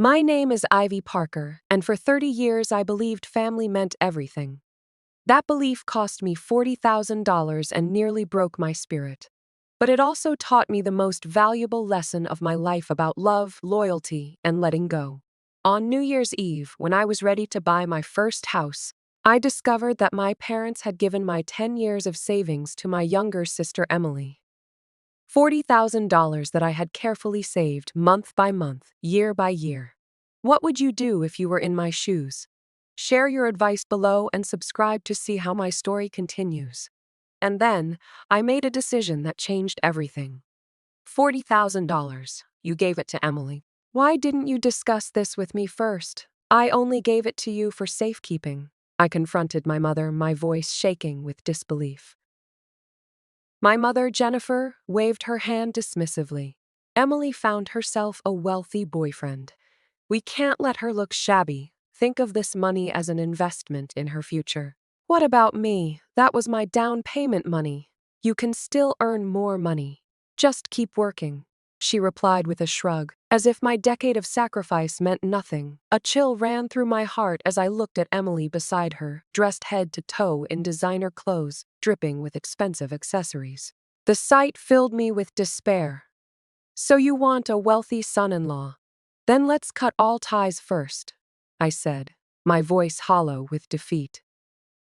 My name is Ivy Parker, and for 30 years I believed family meant everything. That belief cost me $40,000 and nearly broke my spirit. But it also taught me the most valuable lesson of my life about love, loyalty, and letting go. On New Year's Eve, when I was ready to buy my first house, I discovered that my parents had given my 10 years of savings to my younger sister Emily. $40,000 that I had carefully saved month by month, year by year. What would you do if you were in my shoes? Share your advice below and subscribe to see how my story continues. And then, I made a decision that changed everything. $40,000. You gave it to Emily. Why didn't you discuss this with me first? I only gave it to you for safekeeping. I confronted my mother, my voice shaking with disbelief. My mother, Jennifer, waved her hand dismissively. Emily found herself a wealthy boyfriend. We can't let her look shabby. Think of this money as an investment in her future. What about me? That was my down payment money. You can still earn more money. Just keep working, she replied with a shrug, as if my decade of sacrifice meant nothing. A chill ran through my heart as I looked at Emily beside her, dressed head to toe in designer clothes, dripping with expensive accessories. The sight filled me with despair. So you want a wealthy son-in-law? Then let's cut all ties first, I said, my voice hollow with defeat.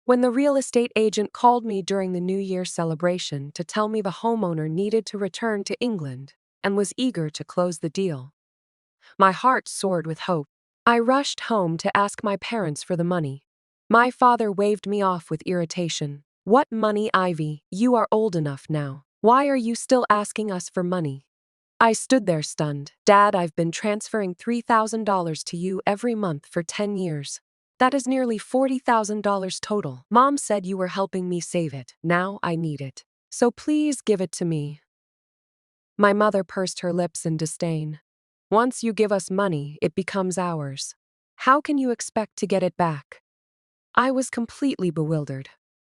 When the real estate agent called me during the New Year celebration to tell me the homeowner needed to return to England and was eager to close the deal, my heart soared with hope. I rushed home to ask my parents for the money. My father waved me off with irritation. What money, Ivy? You are old enough now. Why are you still asking us for money? I stood there stunned. Dad, I've been transferring $3,000 to you every month for 10 years. That is nearly $40,000 total. Mom said you were helping me save it. Now I need it. So please give it to me. My mother pursed her lips in disdain. Once you give us money, it becomes ours. How can you expect to get it back? I was completely bewildered.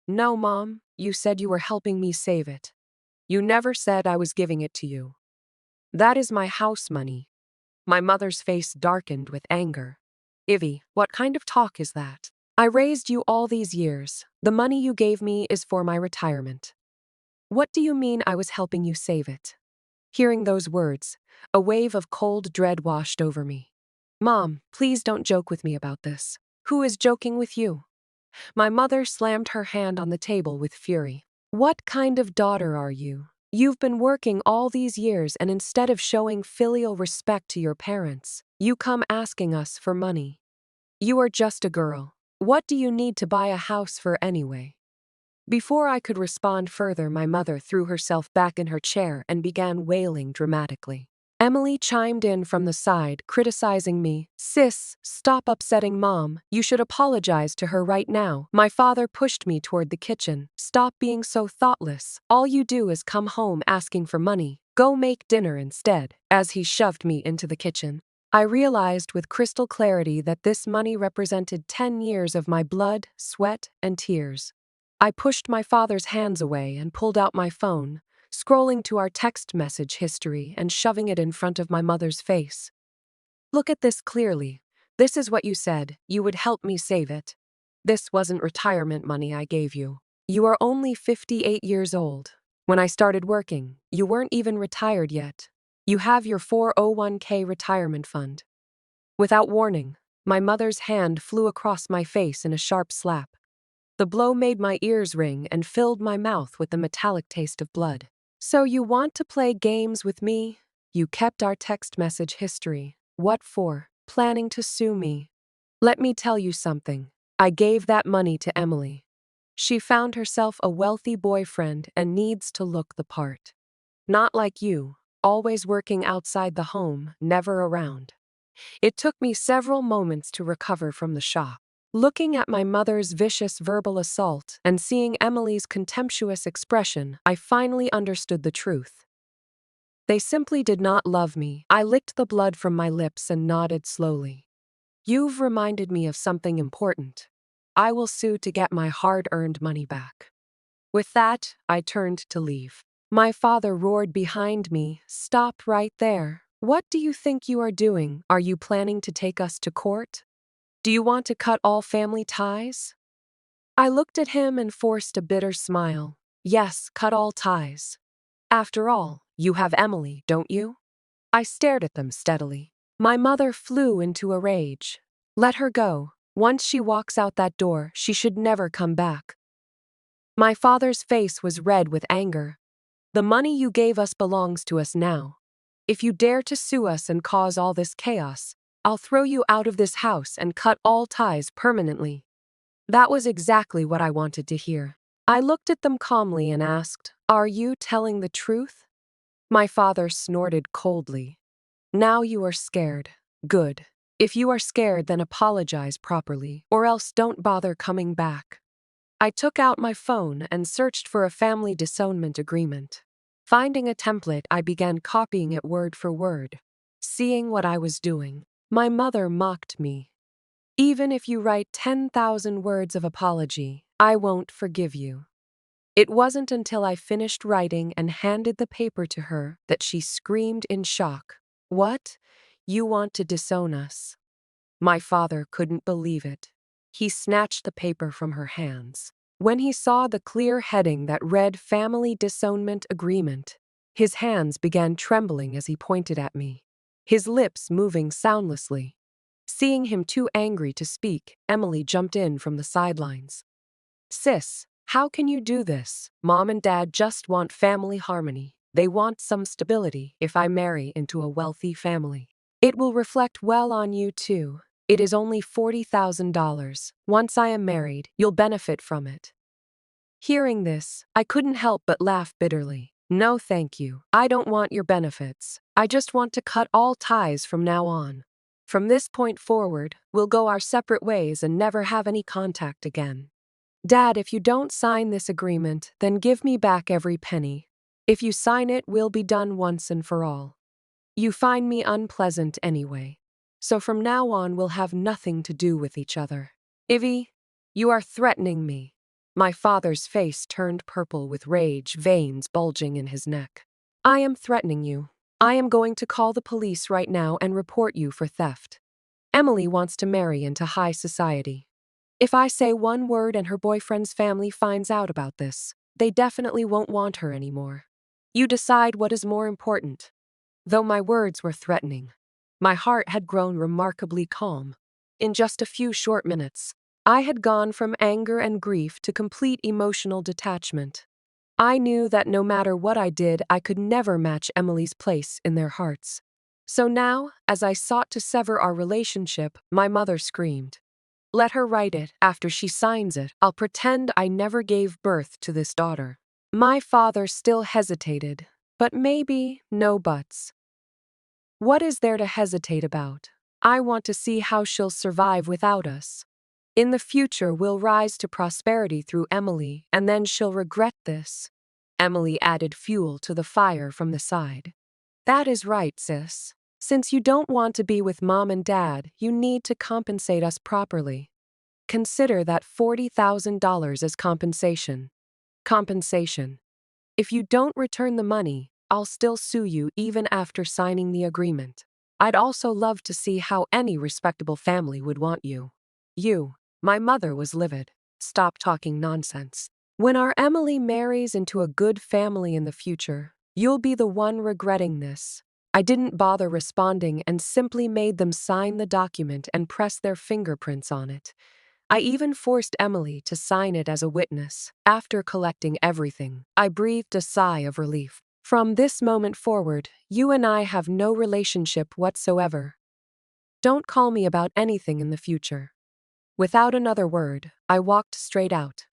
No, Mom, you said you were helping me save it. You never said I was giving it to you. That is my house money. My mother's face darkened with anger. Ivy, what kind of talk is that? I raised you all these years. The money you gave me is for my retirement. What do you mean I was helping you save it? Hearing those words, a wave of cold dread washed over me. Mom, please don't joke with me about this. Who is joking with you? My mother slammed her hand on the table with fury. What kind of daughter are you? You've been working all these years, and instead of showing filial respect to your parents, you come asking us for money. You are just a girl. What do you need to buy a house for anyway? Before I could respond further, my mother threw herself back in her chair and began wailing dramatically. Emily chimed in from the side, criticizing me. Sis, stop upsetting Mom. You should apologize to her right now. My father pushed me toward the kitchen. Stop being so thoughtless. All you do is come home asking for money. Go make dinner instead, as he shoved me into the kitchen. I realized with crystal clarity that this money represented 10 years of my blood, sweat, and tears. I pushed my father's hands away and pulled out my phone, scrolling to our text message history and shoving it in front of my mother's face. Look at this clearly. This is what you said. You would help me save it. This wasn't retirement money I gave you. You are only 58 years old. When I started working, you weren't even retired yet. You have your 401k retirement fund. Without warning, my mother's hand flew across my face in a sharp slap. The blow made my ears ring and filled my mouth with the metallic taste of blood. So you want to play games with me? You kept our text message history. What for? Planning to sue me. Let me tell you something. I gave that money to Emily. She found herself a wealthy boyfriend and needs to look the part. Not like you, always working outside the home, never around. It took me several moments to recover from the shock. Looking at my mother's vicious verbal assault and seeing Emily's contemptuous expression, I finally understood the truth. They simply did not love me. I licked the blood from my lips and nodded slowly. You've reminded me of something important. I will sue to get my hard-earned money back. With that, I turned to leave. My father roared behind me, "Stop right there. What do you think you are doing? Are you planning to take us to court? Do you want to cut all family ties? I looked at him and forced a bitter smile. Yes, cut all ties. After all, you have Emily, don't you? I stared at them steadily. My mother flew into a rage. Let her go. Once she walks out that door, she should never come back. My father's face was red with anger. The money you gave us belongs to us now. If you dare to sue us and cause all this chaos, I'll throw you out of this house and cut all ties permanently. That was exactly what I wanted to hear. I looked at them calmly and asked, "Are you telling the truth?" My father snorted coldly. "Now you are scared. Good. If you are scared, then apologize properly, or else don't bother coming back." I took out my phone and searched for a family disownment agreement. Finding a template, I began copying it word for word. Seeing what I was doing, my mother mocked me. "Even if you write 10,000 words of apology, I won't forgive you." It wasn't until I finished writing and handed the paper to her that she screamed in shock. "What? You want to disown us?" My father couldn't believe it. He snatched the paper from her hands. When he saw the clear heading that read Family Disownment Agreement, his hands began trembling as he pointed at me, his lips moving soundlessly. Seeing him too angry to speak, Emily jumped in from the sidelines. "Sis, how can you do this? Mom and Dad just want family harmony. They want some stability if I marry into a wealthy family. It will reflect well on you too. It is only $40,000. Once I am married, you'll benefit from it." Hearing this, I couldn't help but laugh bitterly. "No, thank you. I don't want your benefits. I just want to cut all ties from now on. From this point forward, we'll go our separate ways and never have any contact again. Dad, if you don't sign this agreement, then give me back every penny. If you sign it, we'll be done once and for all. You find me unpleasant anyway. So from now on, we'll have nothing to do with each other. Ivy, you are threatening me." My father's face turned purple with rage, veins bulging in his neck. "I am threatening you. I am going to call the police right now and report you for theft. Emily wants to marry into high society. If I say one word and her boyfriend's family finds out about this, they definitely won't want her anymore. You decide what is more important." Though my words were threatening, my heart had grown remarkably calm. In just a few short minutes, I had gone from anger and grief to complete emotional detachment. I knew that no matter what I did, I could never match Emily's place in their hearts. So now, as I sought to sever our relationship, my mother screamed, "Let her write it. After she signs it, I'll pretend I never gave birth to this daughter." My father still hesitated, but maybe no buts. "What is there to hesitate about? I want to see how she'll survive without us. In the future, we'll rise to prosperity through Emily, and then she'll regret this." Emily added fuel to the fire from the side. "That is right, sis. Since you don't want to be with Mom and Dad, you need to compensate us properly. Consider that $40,000 as compensation." Compensation. If you don't return the money, I'll still sue you even after signing the agreement. I'd also love to see how any respectable family would want you. My mother was livid. "Stop talking nonsense. When our Emily marries into a good family in the future, you'll be the one regretting this." I didn't bother responding and simply made them sign the document and press their fingerprints on it. I even forced Emily to sign it as a witness. After collecting everything, I breathed a sigh of relief. From this moment forward, you and I have no relationship whatsoever. Don't call me about anything in the future. Without another word, I walked straight out.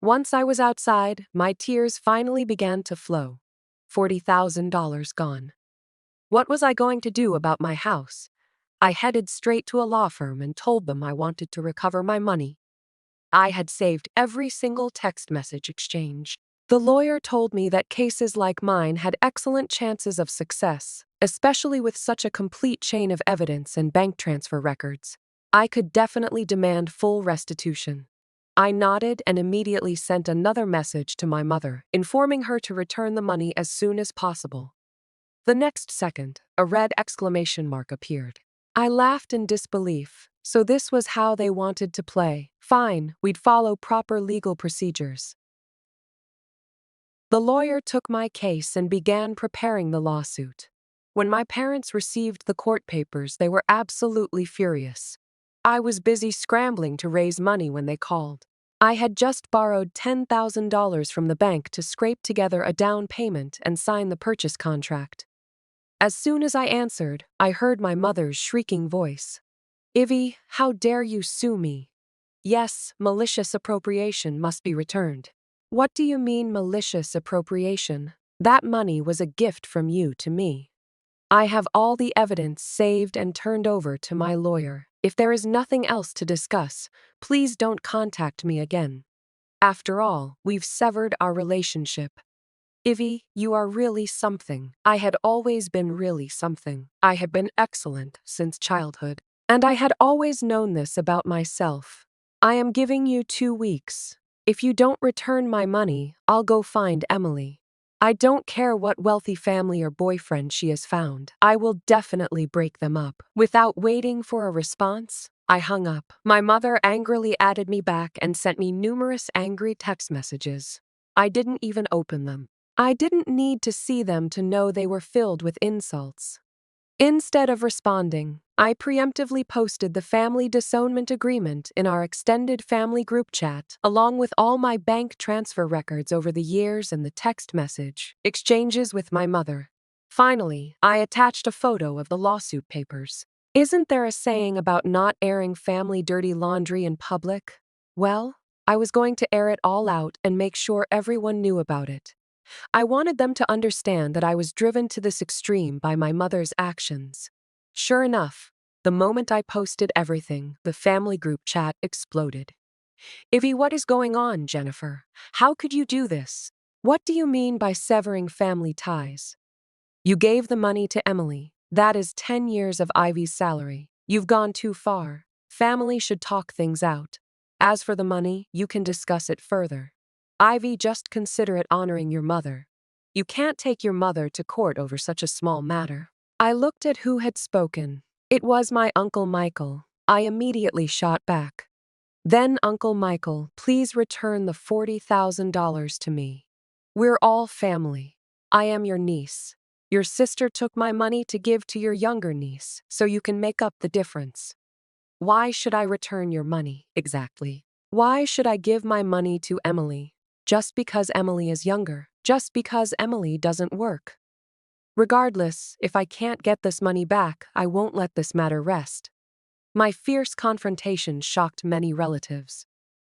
Once I was outside, my tears finally began to flow. $40,000 gone. What was I going to do about my house? I headed straight to a law firm and told them I wanted to recover my money. I had saved every single text message exchange. The lawyer told me that cases like mine had excellent chances of success, especially with such a complete chain of evidence and bank transfer records. I could definitely demand full restitution. I nodded and immediately sent another message to my mother, informing her to return the money as soon as possible. The next second, a red exclamation mark appeared. I laughed in disbelief. So this was how they wanted to play. Fine, we'd follow proper legal procedures. The lawyer took my case and began preparing the lawsuit. When my parents received the court papers, they were absolutely furious. I was busy scrambling to raise money when they called. I had just borrowed $10,000 from the bank to scrape together a down payment and sign the purchase contract. As soon as I answered, I heard my mother's shrieking voice. "Ivy, how dare you sue me? Yes, malicious appropriation must be returned." "What do you mean malicious appropriation? That money was a gift from you to me. I have all the evidence saved and turned over to my lawyer. If there is nothing else to discuss, please don't contact me again. After all, we've severed our relationship." "Ivy, you are really something." I had always been really something. I had been excellent since childhood. And I had always known this about myself. "I am giving you 2 weeks. If you don't return my money, I'll go find Emily. I don't care what wealthy family or boyfriend she has found. I will definitely break them up." Without waiting for a response, I hung up. My mother angrily added me back and sent me numerous angry text messages. I didn't even open them. I didn't need to see them to know they were filled with insults. Instead of responding, I preemptively posted the family disownment agreement in our extended family group chat, along with all my bank transfer records over the years and the text message exchanges with my mother. Finally, I attached a photo of the lawsuit papers. Isn't there a saying about not airing family dirty laundry in public? Well, I was going to air it all out and make sure everyone knew about it. I wanted them to understand that I was driven to this extreme by my mother's actions. Sure enough, the moment I posted everything, the family group chat exploded. "Ivy, what is going on, Jennifer? How could you do this? What do you mean by severing family ties? You gave the money to Emily. That is 10 years of Ivy's salary. You've gone too far. Family should talk things out. As for the money, you can discuss it further. Ivy, just consider it honoring your mother. You can't take your mother to court over such a small matter." I looked at who had spoken. It was my Uncle Michael. I immediately shot back. "Then, Uncle Michael, please return the $40,000 to me. We're all family. I am your niece. Your sister took my money to give to your younger niece, so you can make up the difference. Why should I return your money, exactly? Why should I give my money to Emily? Just because Emily is younger, just because Emily doesn't work. Regardless, if I can't get this money back, I won't let this matter rest." My fierce confrontation shocked many relatives.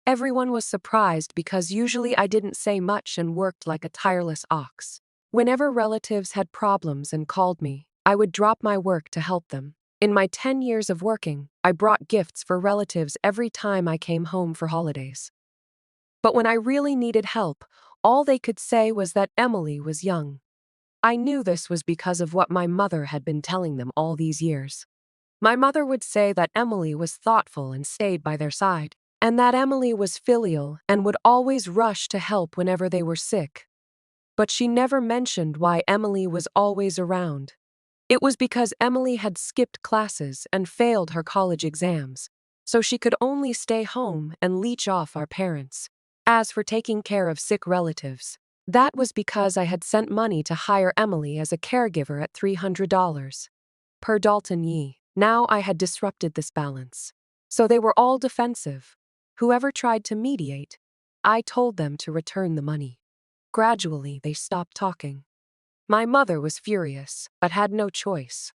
Everyone was surprised because usually I didn't say much and worked like a tireless ox. Whenever relatives had problems and called me, I would drop my work to help them. In my 10 years of working, I brought gifts for relatives every time I came home for holidays. But when I really needed help, all they could say was that Emily was young. I knew this was because of what my mother had been telling them all these years. My mother would say that Emily was thoughtful and stayed by their side, and that Emily was filial and would always rush to help whenever they were sick. But she never mentioned why Emily was always around. It was because Emily had skipped classes and failed her college exams, so she could only stay home and leech off our parents. As for taking care of sick relatives, that was because I had sent money to hire Emily as a caregiver at $300 per Dalton Yee. Now I had disrupted this balance. So they were all defensive. Whoever tried to mediate, I told them to return the money. Gradually, they stopped talking. My mother was furious, but had no choice.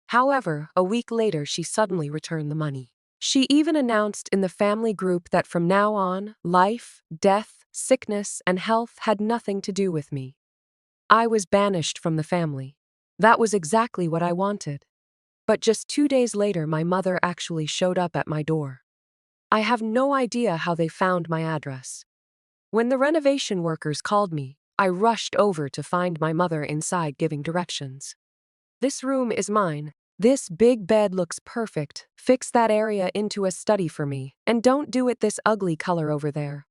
However, a week later, she suddenly returned the money. She even announced in the family group that from now on, life, death, sickness, and health had nothing to do with me. I was banished from the family. That was exactly what I wanted. But just 2 days later, my mother actually showed up at my door. I have no idea how they found my address. When the renovation workers called me, I rushed over to find my mother inside giving directions. "This room is mine. This big bed looks perfect. Fix that area into a study for me, and don't do it this ugly color over there."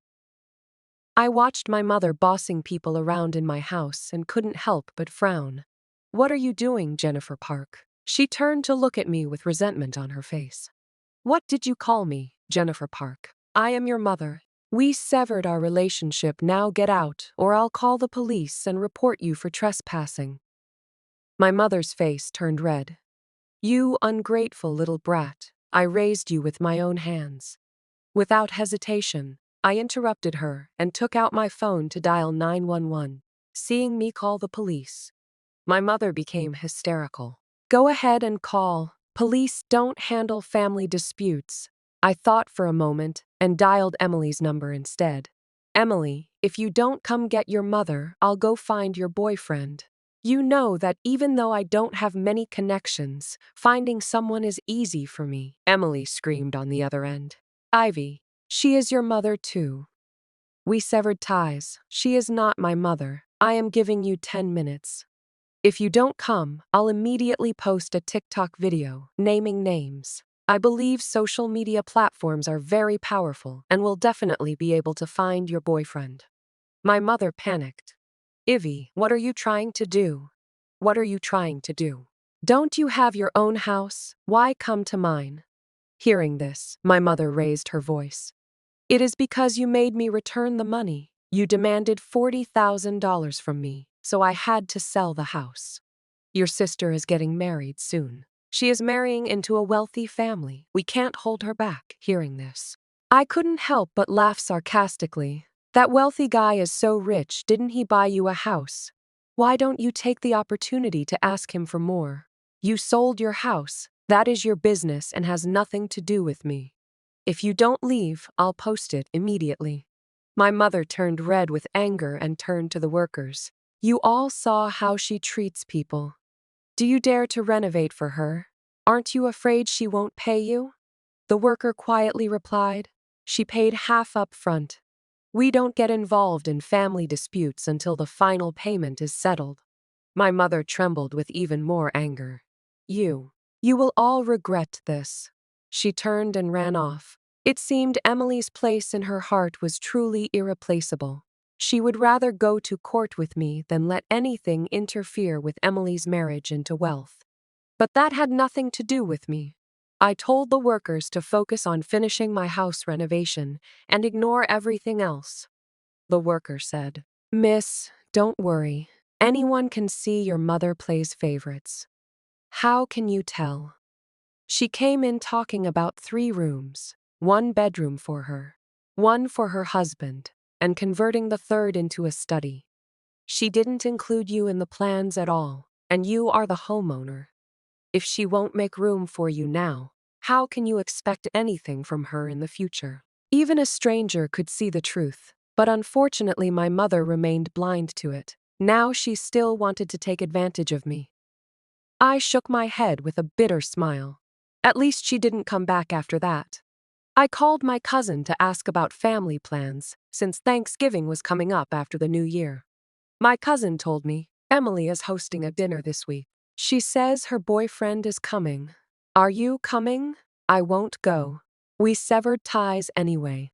I watched my mother bossing people around in my house and couldn't help but frown. What are you doing, Jennifer Park? She turned to look at me with resentment on her face. What did you call me, Jennifer Park? I am your mother. We severed our relationship. Now get out, or I'll call the police and report you for trespassing. My mother's face turned red. You ungrateful little brat, I raised you with my own hands. Without hesitation, I interrupted her and took out my phone to dial 911, seeing me call the police. My mother became hysterical. Go ahead and call. Police don't handle family disputes. I thought for a moment and dialed Emily's number instead. Emily, if you don't come get your mother, I'll go find your boyfriend. You know that even though I don't have many connections, finding someone is easy for me, Emily screamed on the other end. Ivy, she is your mother too. We severed ties. She is not my mother. I am giving you 10 minutes. If you don't come, I'll immediately post a TikTok video, naming names. I believe social media platforms are very powerful and will definitely be able to find your boyfriend. My mother panicked. Ivy, what are you trying to do? What are you trying to do? Don't you have your own house? Why come to mine? Hearing this, my mother raised her voice. It is because you made me return the money. You demanded $40,000 from me, so I had to sell the house. Your sister is getting married soon. She is marrying into a wealthy family. We can't hold her back. Hearing this, I couldn't help but laugh sarcastically. That wealthy guy is so rich, didn't he buy you a house? Why don't you take the opportunity to ask him for more? You sold your house. That is your business and has nothing to do with me. If you don't leave, I'll post it immediately. My mother turned red with anger and turned to the workers. You all saw how she treats people. Do you dare to renovate for her? Aren't you afraid she won't pay you? The worker quietly replied. She paid half up front. We don't get involved in family disputes until the final payment is settled. My mother trembled with even more anger. You will all regret this. She turned and ran off. It seemed Emily's place in her heart was truly irreplaceable. She would rather go to court with me than let anything interfere with Emily's marriage into wealth. But that had nothing to do with me. I told the workers to focus on finishing my house renovation and ignore everything else. The worker said, Miss, don't worry. Anyone can see your mother plays favorites. How can you tell? She came in talking about 3 rooms, 1 bedroom for her, 1 for her husband, and converting the 3rd into a study. She didn't include you in the plans at all, and you are the homeowner. If she won't make room for you now, how can you expect anything from her in the future? Even a stranger could see the truth, but unfortunately my mother remained blind to it. Now she still wanted to take advantage of me. I shook my head with a bitter smile. At least she didn't come back after that. I called my cousin to ask about family plans, since Thanksgiving was coming up after the new year. My cousin told me, Emily is hosting a dinner this week. She says her boyfriend is coming. Are you coming? I won't go. We severed ties anyway.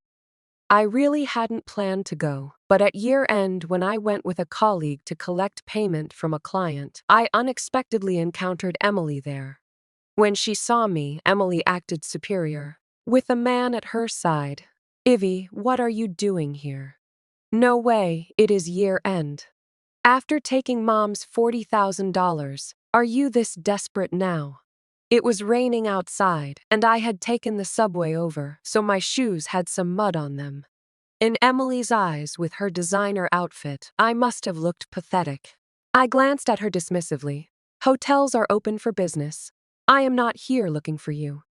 I really hadn't planned to go, but at year-end when I went with a colleague to collect payment from a client, I unexpectedly encountered Emily there. When she saw me, Emily acted superior, with a man at her side. Ivy, what are you doing here? No way, it is year-end. After taking Mom's $40,000, are you this desperate now? It was raining outside, and I had taken the subway over, so my shoes had some mud on them. In Emily's eyes, with her designer outfit, I must have looked pathetic. I glanced at her dismissively. Hotels are open for business. I am not here looking for you.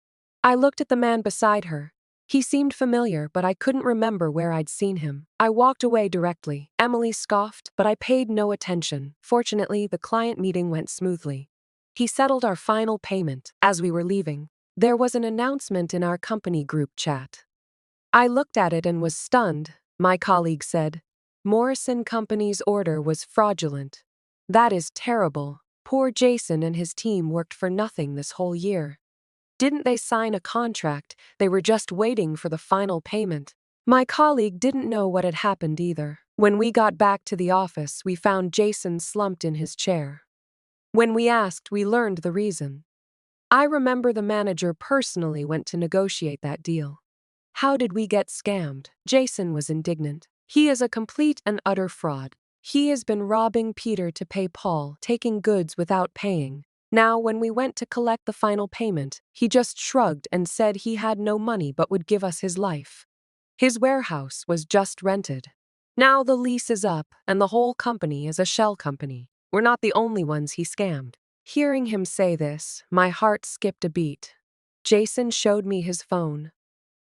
I looked at the man beside her. He seemed familiar, but I couldn't remember where I'd seen him. I walked away directly. Emily scoffed, but I paid no attention. Fortunately, the client meeting went smoothly. He settled our final payment. As we were leaving, there was an announcement in our company group chat. I looked at it and was stunned. My colleague said, Morrison Company's order was fraudulent. That is terrible. Poor Jason and his team worked for nothing this whole year. Didn't they sign a contract? They were just waiting for the final payment. My colleague didn't know what had happened either. When we got back to the office, we found Jason slumped in his chair. When we asked, we learned the reason. I remember the manager personally went to negotiate that deal. How did we get scammed? Jason was indignant. He is a complete and utter fraud. He has been robbing Peter to pay Paul, taking goods without paying. Now, when we went to collect the final payment, he just shrugged and said he had no money but would give us his life. His warehouse was just rented. Now the lease is up, and the whole company is a shell company. We're not the only ones he scammed. Hearing him say this, my heart skipped a beat. Jason showed me his phone.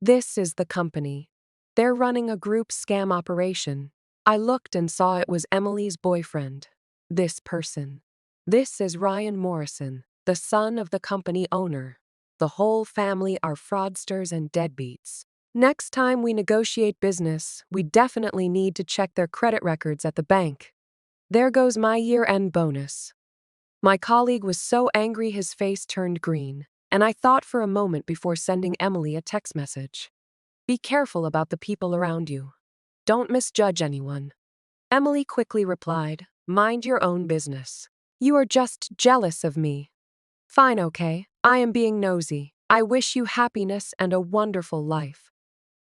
This is the company. They're running a group scam operation. I looked and saw it was Emily's boyfriend. This person. This is Ryan Morrison, the son of the company owner. The whole family are fraudsters and deadbeats. Next time we negotiate business, we definitely need to check their credit records at the bank. There goes my year-end bonus. My colleague was so angry his face turned green, and I thought for a moment before sending Emily a text message. Be careful about the people around you. Don't misjudge anyone. Emily quickly replied, mind your own business. You are just jealous of me. Fine, okay. I am being nosy. I wish you happiness and a wonderful life.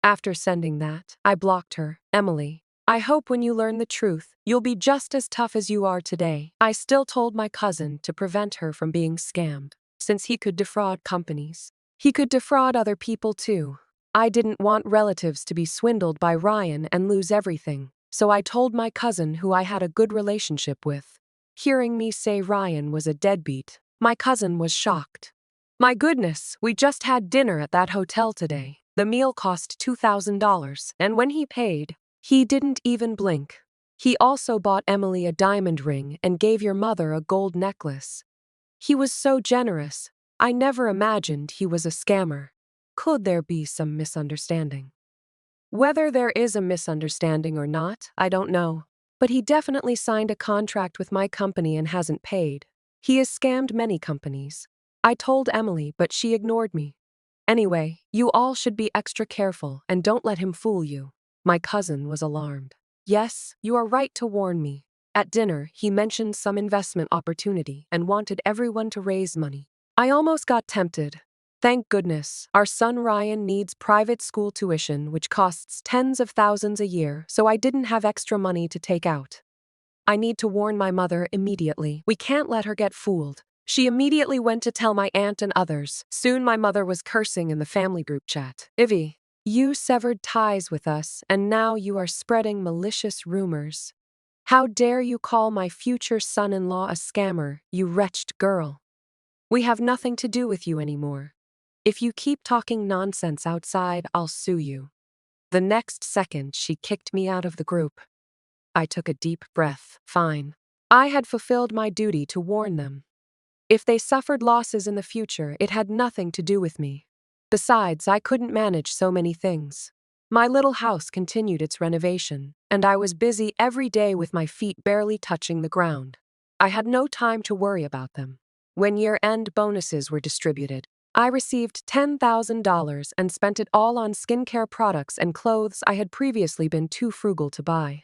After sending that, I blocked her. Emily, I hope when you learn the truth, you'll be just as tough as you are today. I still told my cousin to prevent her from being scammed, since he could defraud companies. He could defraud other people too. I didn't want relatives to be swindled by Ryan and lose everything, so I told my cousin who I had a good relationship with. Hearing me say Ryan was a deadbeat, my cousin was shocked. My goodness, we just had dinner at that hotel today. The meal cost $2,000, and when he paid, he didn't even blink. He also bought Emily a diamond ring and gave your mother a gold necklace. He was so generous. I never imagined he was a scammer. Could there be some misunderstanding? Whether there is a misunderstanding or not, I don't know. But he definitely signed a contract with my company and hasn't paid. He has scammed many companies. I told Emily, but she ignored me. Anyway, you all should be extra careful and don't let him fool you. My cousin was alarmed. Yes, you are right to warn me. At dinner, he mentioned some investment opportunity and wanted everyone to raise money. I almost got tempted. Thank goodness, our son Ryan needs private school tuition, which costs tens of thousands a year, so I didn't have extra money to take out. I need to warn my mother immediately. We can't let her get fooled. She immediately went to tell my aunt and others. Soon my mother was cursing in the family group chat. Ivy, you severed ties with us, and now you are spreading malicious rumors. How dare you call my future son-in-law a scammer, you wretched girl. We have nothing to do with you anymore. If you keep talking nonsense outside, I'll sue you. The next second, she kicked me out of the group. I took a deep breath. Fine. I had fulfilled my duty to warn them. If they suffered losses in the future, it had nothing to do with me. Besides, I couldn't manage so many things. My little house continued its renovation, and I was busy every day with my feet barely touching the ground. I had no time to worry about them. When year-end bonuses were distributed, I received $10,000 and spent it all on skincare products and clothes I had previously been too frugal to buy.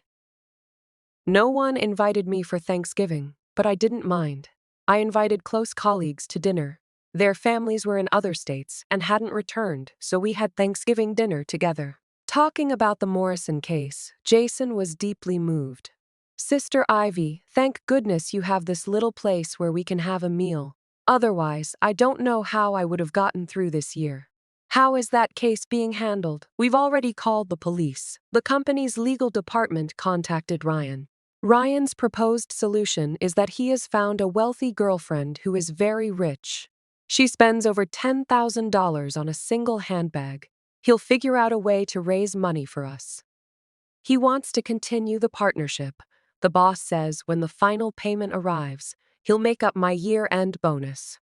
No one invited me for Thanksgiving, but I didn't mind. I invited close colleagues to dinner. Their families were in other states and hadn't returned, so we had Thanksgiving dinner together. Talking about the Morrison case, Jason was deeply moved. Sister Ivy, thank goodness you have this little place where we can have a meal. Otherwise, I don't know how I would have gotten through this year. How is that case being handled? We've already called the police. The company's legal department contacted Ryan. Ryan's proposed solution is that he has found a wealthy girlfriend who is very rich. She spends over $10,000 on a single handbag. He'll figure out a way to raise money for us. He wants to continue the partnership. The boss says when the final payment arrives, he'll make up my year-end bonus.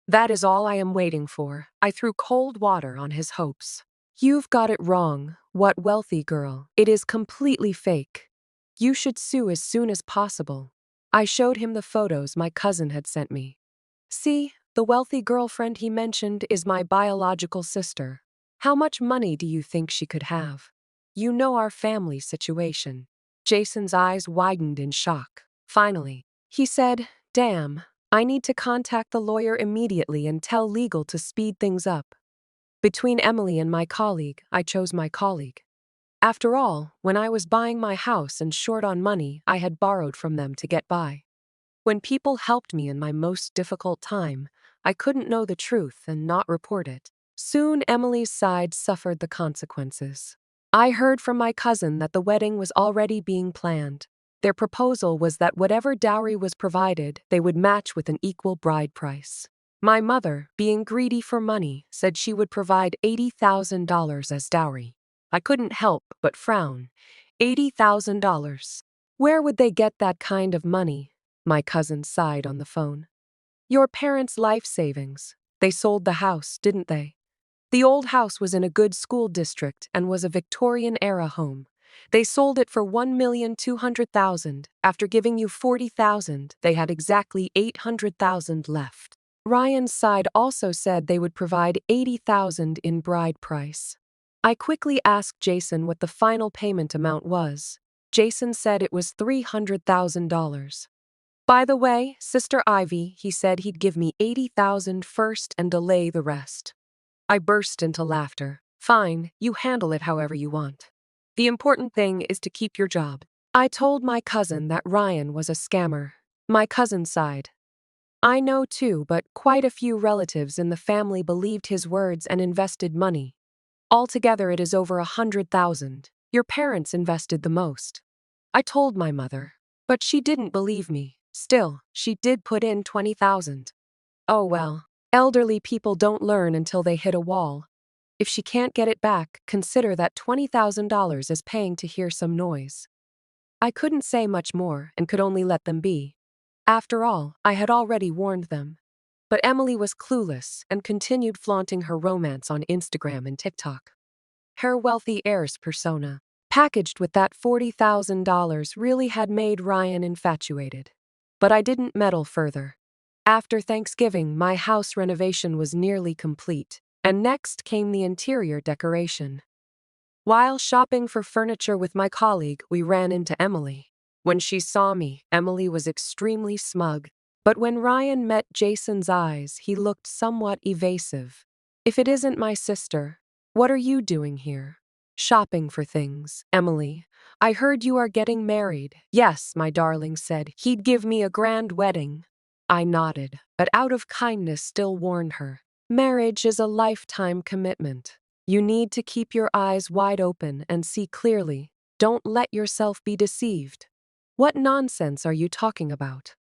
That is all I am waiting for. I threw cold water on his hopes. You've got it wrong. What wealthy girl? It is completely fake. You should sue as soon as possible. I showed him the photos my cousin had sent me. See, the wealthy girlfriend he mentioned is my biological sister. How much money do you think she could have? you know our family situation. Jason's eyes widened in shock. Finally, he said, damn, I need to contact the lawyer immediately and tell legal to speed things up. Between Emily and my colleague, I chose my colleague. After all, when I was buying my house and short on money, I had borrowed from them to get by. When people helped me in my most difficult time, I couldn't know the truth and not report it. Soon Emily's side suffered the consequences. I heard from my cousin that the wedding was already being planned. Their proposal was that whatever dowry was provided, they would match with an equal bride price. My mother, being greedy for money, said she would provide $80,000 as dowry. I couldn't help but frown. $80,000. Where would they get that kind of money? My cousin sighed on the phone. Your parents' life savings. They sold the house, didn't they? The old house was in a good school district and was a Victorian-era home. They sold it for $1,200,000. After giving you $40,000, they had exactly $800,000 left. Ryan's side also said they would provide $80,000 in bride price. I quickly asked Jason what the final payment amount was. Jason said it was $300,000. By the way, Sister Ivy, he said he'd give me $80,000 first and delay the rest. I burst into laughter. Fine, you handle it however you want. The important thing is to keep your job. I told my cousin that Ryan was a scammer. My cousin sighed. I know too, but quite a few relatives in the family believed his words and invested money. Altogether it is over 100,000. Your parents invested the most. I told my mother, but she didn't believe me. Still, she did put in 20,000. Oh well, elderly people don't learn until they hit a wall. If she can't get it back, consider that $20,000 is paying to hear some noise. I couldn't say much more and could only let them be. After all, I had already warned them. But Emily was clueless and continued flaunting her romance on Instagram and TikTok. Her wealthy heir's persona, packaged with that $40,000, really had made Ryan infatuated. But I didn't meddle further. After Thanksgiving, my house renovation was nearly complete, and next came the interior decoration. While shopping for furniture with my colleague, we ran into Emily. When she saw me, Emily was extremely smug, but when Ryan met Jason's eyes, he looked somewhat evasive. If it isn't my sister, what are you doing here? Shopping for things, Emily. I heard you are getting married. Yes, my darling said. He'd give me a grand wedding. I nodded, but out of kindness still warned her. Marriage is a lifetime commitment. You need to keep your eyes wide open and see clearly. Don't let yourself be deceived. What nonsense are you talking about?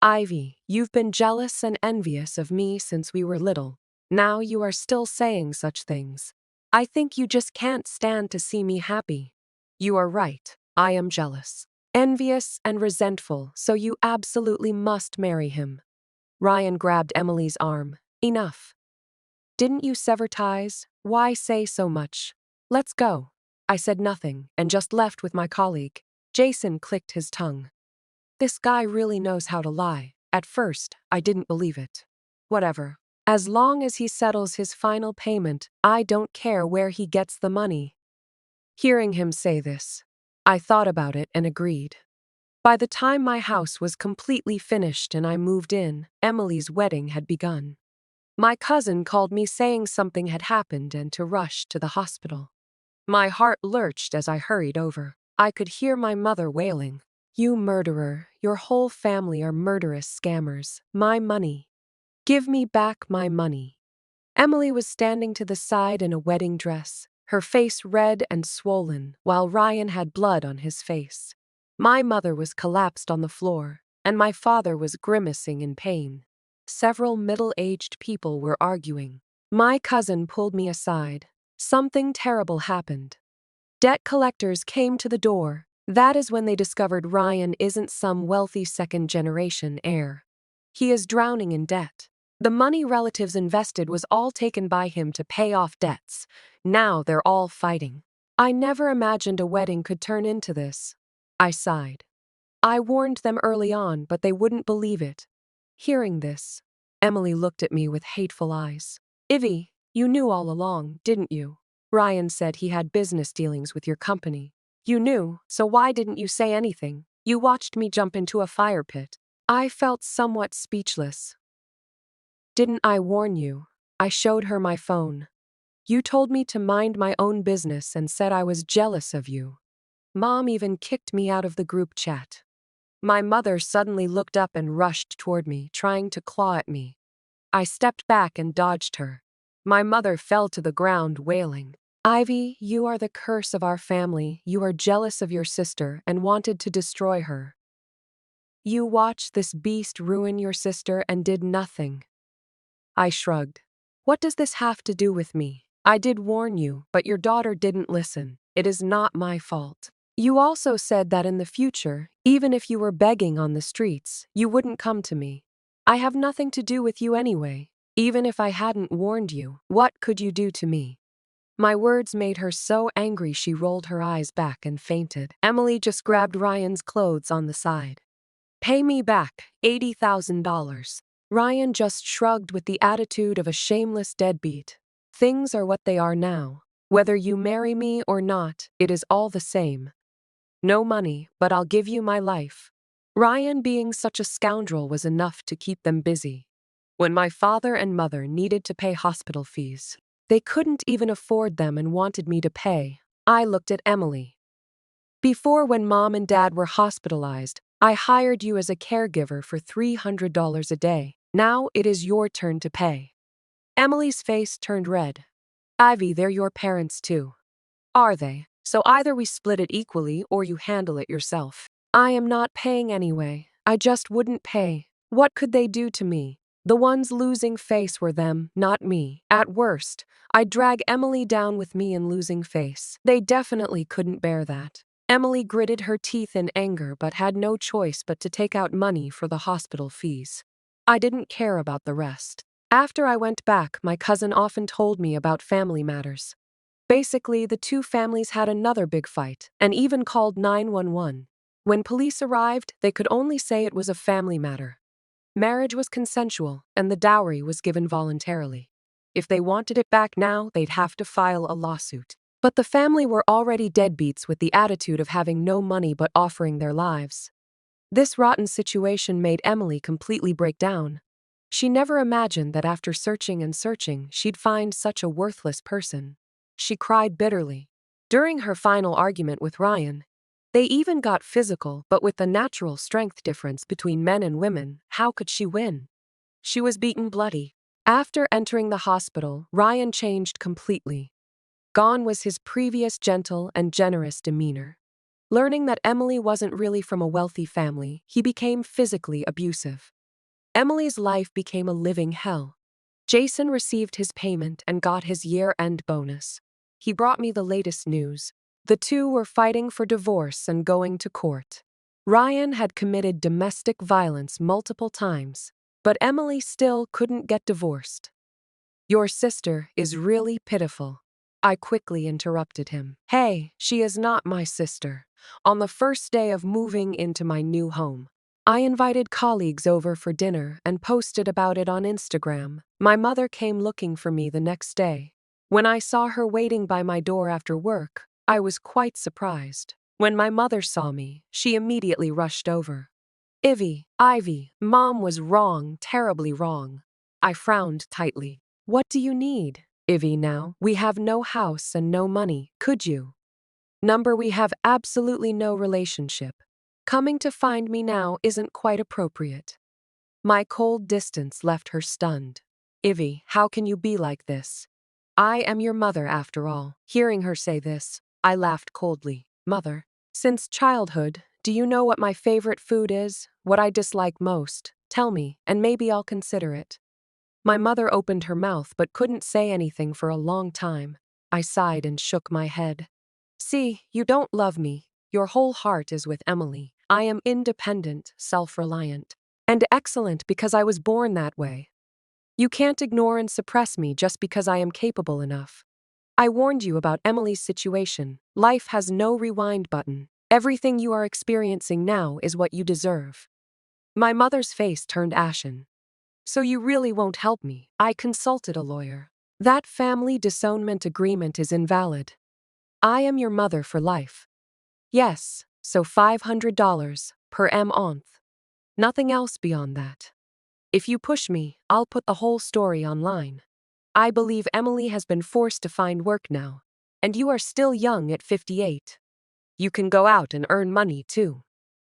Ivy, you've been jealous and envious of me since we were little. Now you are still saying such things. I think you just can't stand to see me happy. You are right, I am jealous, envious and resentful, so you absolutely must marry him. Ryan grabbed Emily's arm. Enough. Didn't you sever ties? Why say so much? Let's go. I said nothing and just left with my colleague. Jason clicked his tongue. This guy really knows how to lie. At first, I didn't believe it. Whatever. As long as he settles his final payment, I don't care where he gets the money. Hearing him say this, I thought about it and agreed. By the time my house was completely finished and I moved in, Emily's wedding had begun. My cousin called me saying something had happened and to rush to the hospital. My heart lurched as I hurried over. I could hear my mother wailing. You murderer, your whole family are murderous scammers. My money. Give me back my money. Emily was standing to the side in a wedding dress, her face red and swollen, while Ryan had blood on his face. My mother was collapsed on the floor, and my father was grimacing in pain. Several middle-aged people were arguing. My cousin pulled me aside. Something terrible happened. Debt collectors came to the door. That is when they discovered Ryan isn't some wealthy second-generation heir. He is drowning in debt. The money relatives invested was all taken by him to pay off debts. Now they're all fighting. I never imagined a wedding could turn into this. I sighed. I warned them early on, but they wouldn't believe it. Hearing this, Emily looked at me with hateful eyes. Ivy, you knew all along, didn't you? Ryan said he had business dealings with your company. You knew, so why didn't you say anything? You watched me jump into a fire pit. I felt somewhat speechless. Didn't I warn you? I showed her my phone. You told me to mind my own business and said I was jealous of you. Mom even kicked me out of the group chat. My mother suddenly looked up and rushed toward me, trying to claw at me. I stepped back and dodged her. My mother fell to the ground, wailing. Ivy, you are the curse of our family. You are jealous of your sister and wanted to destroy her. You watched this beast ruin your sister and did nothing. I shrugged. What does this have to do with me? I did warn you, but your daughter didn't listen. It is not my fault. You also said that in the future, even if you were begging on the streets, you wouldn't come to me. I have nothing to do with you anyway. Even if I hadn't warned you, what could you do to me? My words made her so angry she rolled her eyes back and fainted. Emily just grabbed Ryan's clothes on the side. Pay me back $80,000. Ryan just shrugged with the attitude of a shameless deadbeat. Things are what they are now. Whether you marry me or not, it is all the same. No money, but I'll give you my life. Ryan being such a scoundrel was enough to keep them busy. When my father and mother needed to pay hospital fees, they couldn't even afford them and wanted me to pay. I looked at Emily. Before, when Mom and Dad were hospitalized, I hired you as a caregiver for $300 a day. Now it is your turn to pay. Emily's face turned red. Ivy, they're your parents too. Are they? So either we split it equally or you handle it yourself. I am not paying anyway. I just wouldn't pay. What could they do to me? The ones losing face were them, not me. At worst, I'd drag Emily down with me in losing face. They definitely couldn't bear that. Emily gritted her teeth in anger but had no choice but to take out money for the hospital fees. I didn't care about the rest. After I went back, my cousin often told me about family matters. Basically, the two families had another big fight, and even called 911. When police arrived, they could only say it was a family matter. Marriage was consensual, and the dowry was given voluntarily. If they wanted it back now, they'd have to file a lawsuit. But the family were already deadbeats with the attitude of having no money but offering their lives. This rotten situation made Emily completely break down. She never imagined that after searching and searching, she'd find such a worthless person. She cried bitterly. During her final argument with Ryan, they even got physical, but with the natural strength difference between men and women, how could she win? She was beaten bloody. After entering the hospital, Ryan changed completely. Gone was his previous gentle and generous demeanor. Learning that Emily wasn't really from a wealthy family, he became physically abusive. Emily's life became a living hell. Jason received his payment and got his year-end bonus. He brought me the latest news. The two were fighting for divorce and going to court. Ryan had committed domestic violence multiple times, but Emily still couldn't get divorced. Your sister is really pitiful. I quickly interrupted him. Hey, she is not my sister. On the first day of moving into my new home, I invited colleagues over for dinner and posted about it on Instagram. My mother came looking for me the next day. When I saw her waiting by my door after work, I was quite surprised. When my mother saw me, she immediately rushed over. Ivy, Mom was wrong, terribly wrong. I frowned tightly. What do you need, Ivy, now? We have no house and no money, could you? We have absolutely no relationship. Coming to find me now isn't quite appropriate. My cold distance left her stunned. Ivy, how can you be like this? I am your mother after all. Hearing her say this, I laughed coldly. Mother, since childhood, do you know what my favorite food is? What I dislike most? Tell me, and maybe I'll consider it. My mother opened her mouth but couldn't say anything for a long time. I sighed and shook my head. See, you don't love me. Your whole heart is with Emily. I am independent, self-reliant, and excellent because I was born that way. You can't ignore and suppress me just because I am capable enough. I warned you about Emily's situation. Life has no rewind button. Everything you are experiencing now is what you deserve. My mother's face turned ashen. So you really won't help me? I consulted a lawyer. That family disownment agreement is invalid. I am your mother for life. Yes, so $500 per month. Nothing else beyond that. If you push me, I'll put the whole story online. I believe Emily has been forced to find work now. And you are still young at 58. You can go out and earn money too.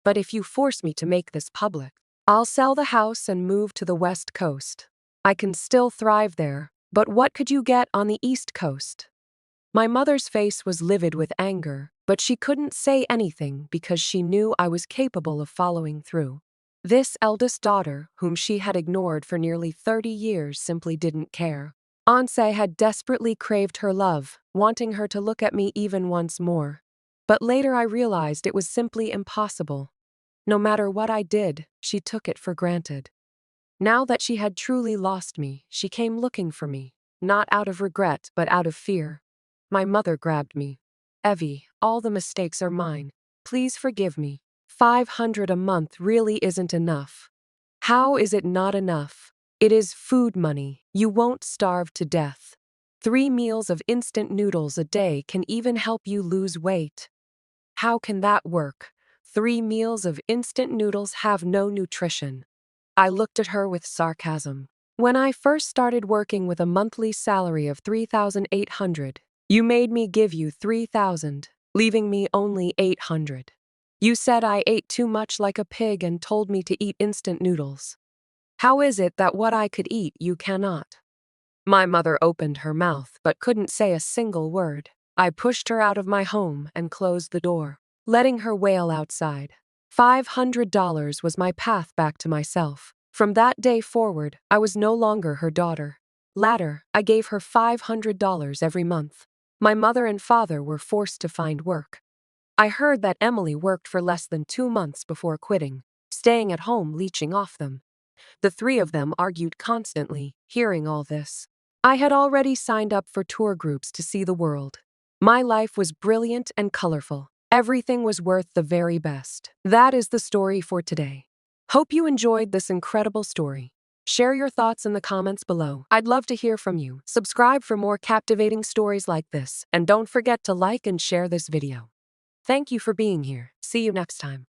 But if you force me to make this public, I'll sell the house and move to the West Coast. I can still thrive there, but what could you get on the East Coast? My mother's face was livid with anger, but she couldn't say anything because she knew I was capable of following through. This eldest daughter, whom she had ignored for nearly 30 years, simply didn't care. Anse had desperately craved her love, wanting her to look at me even once more. But later I realized it was simply impossible. No matter what I did, she took it for granted. Now that she had truly lost me, she came looking for me, not out of regret but out of fear. My mother grabbed me. Evie, all the mistakes are mine. Please forgive me. 500 a month really isn't enough. How is it not enough? It is food money. You won't starve to death. 3 meals of instant noodles a day can even help you lose weight. How can that work? 3 meals of instant noodles have no nutrition. I looked at her with sarcasm. When I first started working with a monthly salary of $3,800, you made me give you $3,000, leaving me only $800. You said I ate too much like a pig and told me to eat instant noodles. How is it that what I could eat you cannot? My mother opened her mouth but couldn't say a single word. I pushed her out of my home and closed the door, letting her wail outside. $500 was my path back to myself. From that day forward, I was no longer her daughter. Later, I gave her $500 every month. My mother and father were forced to find work. I heard that Emily worked for less than 2 months before quitting, staying at home leeching off them. The 3 of them argued constantly, hearing all this. I had already signed up for tour groups to see the world. My life was brilliant and colorful. Everything was worth the very best. That is the story for today. Hope you enjoyed this incredible story. Share your thoughts in the comments below. I'd love to hear from you. Subscribe for more captivating stories like this, and don't forget to like and share this video. Thank you for being here. See you next time.